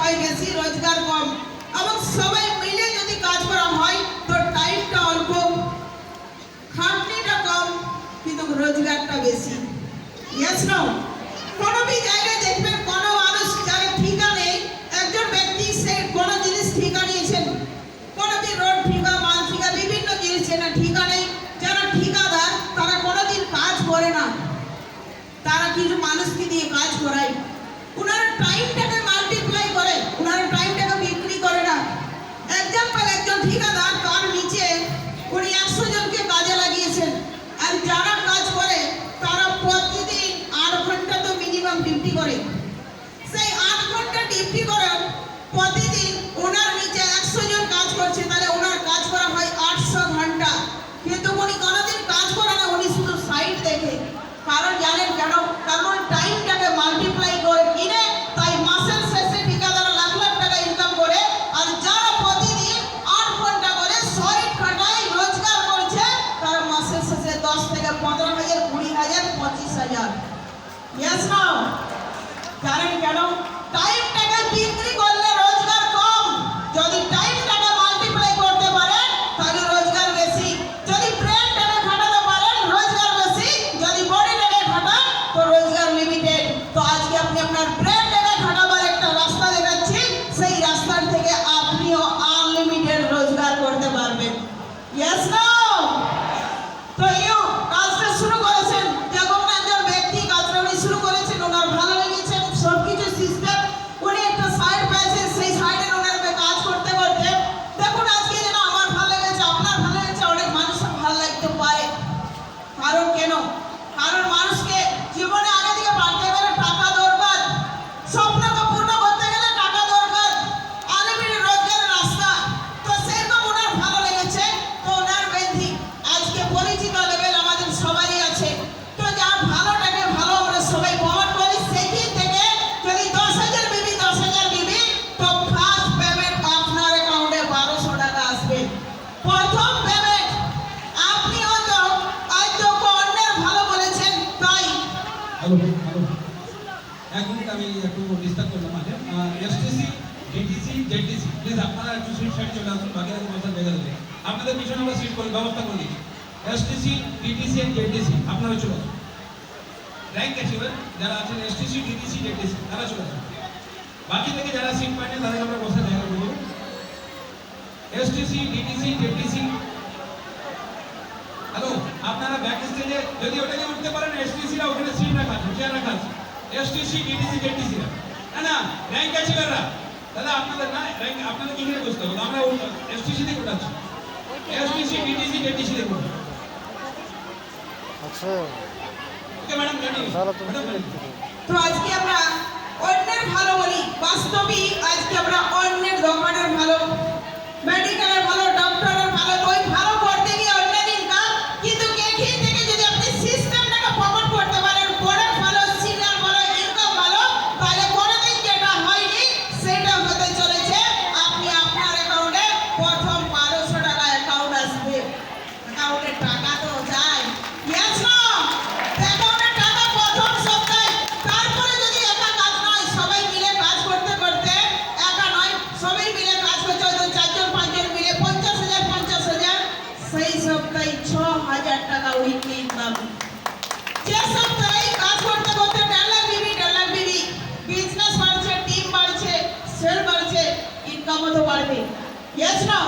টাকায় বেশি, রোজগার কম। এবং সবাই মিলে যদি কাজ করা হয় তো টাইমটা অল্প, খাটনিটা কম, কিন্তু রোজগারটা বেশি। Yes no? কোনো বি জায়গায় দেখবেন কোনো মানুষ যারা ঠিকা নেই, একজন ব্যক্তি সে কোনো জিনিস ঠিকা নিয়েছেন, কোনো বি রোড ঠিকা, মাল ঠিকা, বিভিন্ন জিনিস যেটা ঠিকা নেই, যারা ঠিকাদার তারা কোনোদিন কাজ করে না, তারা কিছু মানুষকে দিয়ে কাজ করায়। ওনারা টাইমটাকে মাল্টিপ্লাই করে, ওনারা টাইমটাকে বিক্রি করে না। এক্সাম্পল, একজন ঠিকাদার তার নিচে উনি 100 জনকে কাজে লাগিয়েছেন, আর যারা কাজ করে তারা প্রতিদিন 8 ঘন্টা তো মিনিমাম ডিউটি করে। সেই 8 ঘন্টা ডিউটি করে প্রতিদিন ওনার নিচে 100 জন কাজ করছে, তাহলে ওনার কাজ করা হয় 800 ঘন্টা। কিন্তু উনি কোনোদিন কাজ করে না, উনি শুধু সাইড দেখে। কারণ জানেন কেন? কারণ টাইমটাকে মাল্টিপ্লাই করে কিনে, তাই মাসের শেষে ঠিকাদার লাখ লাখ টাকা ইনকাম করে। আর যারা প্রতিদিন 8 ঘন্টা করে শরীর খাটায় রোজগার করছে, তারা মাসের শেষে 10 থেকে 15,000, 20,000, 25,000। ইয়েস না? জানেন কেন? টাইমটাকে বিক্রি করলে রোজগার কম, যদি টাইমটাকে মাল্টিপ্লাই করতে পারেন তাহলে রোজগার বেশি। যদি ব্রেনটাকে খাটাতে পারেন রোজগার বেশি, যদি বডিটাকে খাটান তো রোজগার লিমিটেড। তো আজকে আপনি আপনার ব্রেনটাকে খাটাবার একটা রাস্তা দেখাচ্ছি, সেই রাস্তার থেকে আপনিও আনলিমিটেড রোজগার করতে পারবেন। ইয়েস না? তো কাজটা শুরু করেছেন, যখন একজন ব্যক্তি কাজটা উনি শুরু করেছেন, ওনার ভালো লেগেছে সবকিছু সিস্টেম, উনি একটা সাইড পেয়েছেন, সেই সাইডে ওনার কাজ করতে করতে দেখুন আজকে যেন আমার ভালো লেগেছে, আপনার ভালো লেগেছে, অনেক মানুষের ভালো লাগতে পারে। কারণ কেন? কারণ মানুষকে জীবনে আগে দিকে বাড়তে গেলে টাকা দরকার, স্বপ্নকে পূর্ণ করতে গেলে টাকা দরকার, আনলিমিটেড রোজগারের রাস্তা। তো সেরকম ওনার ভালো লেগেছে, তো ওনার বেঁধি আজকে পরিচিত লেভেল আমাদের সবারই আছে। তো যার ভালোটাকে ভালো আমরা সবাই প্রমাণ করি, সেদিন থেকে যদি 10,000 বিবি 10,000 বিবি, তো ফার্স্ট পেমেন্ট আপনার অ্যাকাউন্টে 1200 টাকা আসবে। প্রথম পেমেন্ট আপনি হয়তো অন্যের ভালো বলেছেন তাই। হ্যালো হ্যালো, এক মিনিট আমি একটু ডিস্টার্ব করলাম। আগে এসটিসি, ডিটিসি, জেটিসি, প্লিজ আপনারা একটু সিট সাইড চলে আসুন, বাকিরা বসার জায়গা দেবে। আপনাদের পিছনে আমরা সিট করে ব্যবস্থা করে দিচ্ছি। এসটিসি, ডিটিসি এন্ড জেটিসি আপনারা চলে আসুন। র্যাঙ্ক অ্যাচিভার যারা আছেন এসটিসি, ডিটিসি, জেটিসি তারা চলে আসুন। বাকি থেকে যারা সিট পায়নি তাদের আমরা বসার জায়গা করে দেবো। এসটিসি, ডিটিসি, জেটিসি, হ্যালো, আপনারা ব্যাক স্টেজে যদি ওটাকে উঠতে পারেন, এসটিসিরা ওখানে সিট রাখা আছে, চেয়ার রাখা আছে। এসটিসি, ডিটিসি, জেটিসিরা না র্যাঙ্ক অ্যাচিভাররা, তাহলে আপনাদের না র্যাঙ্ক আপনাদের কি করে বুঝতে হবে? আমরা এসটিসি থেকে উঠাচ্ছি, এসটিসি, ডিটিসি, জেটিসি থেকে উঠাচ্ছি। আচ্ছা, ওকে ম্যাডাম, রেডি? তো আজকে আমরা অন্যের ভালো বলি, বাস্তবিক আজকে আমরা অন্যের দোকানের ভালো, মেডিকেলের ভালো, ডক্টরের ভালো, ওই ভালো করতে গিয়ে অন্যের ইনকাম। কিন্তু এখান থেকে যদি আপনি সিস্টেমটাকে প্রমোট করতে পারেন, প্রোডাক্ট ভালো, সিনিয়র ভালো, ইনকাম ভালো, তাহলে কোনোদিন যেটা হয়নি সেটা হতে চলেছে। আপনি আপনার অ্যাকাউন্টে প্রথম 1200 টাকা অ্যাকাউন্ট আসবে। অ্যাকাউন্টে টাকা তো যায়, ইয়েস না? অ্যাকাউন্টে টাকা প্রথম সপ্তাহে, তারপরে যদি একা কাজ নয়, সবাই মিলে কাজ করতে করতে, একা নয় সবাই মিলে কাজ করতে হয়তো 4 জন 5 জন মিলে 50,000, সেই সপ্তাহে 6,000 টাকা উইকলি ইনকাম। যে সপ্তাহে কাজ করতে করতে 1.5 লাখ বিবি, 1.5 লাখ বিবি, বিজনেস বাড়ছে, টিম বাড়ছে, সেল বাড়ছে, ইনকামও তো বাড়বে। ইয়েস না?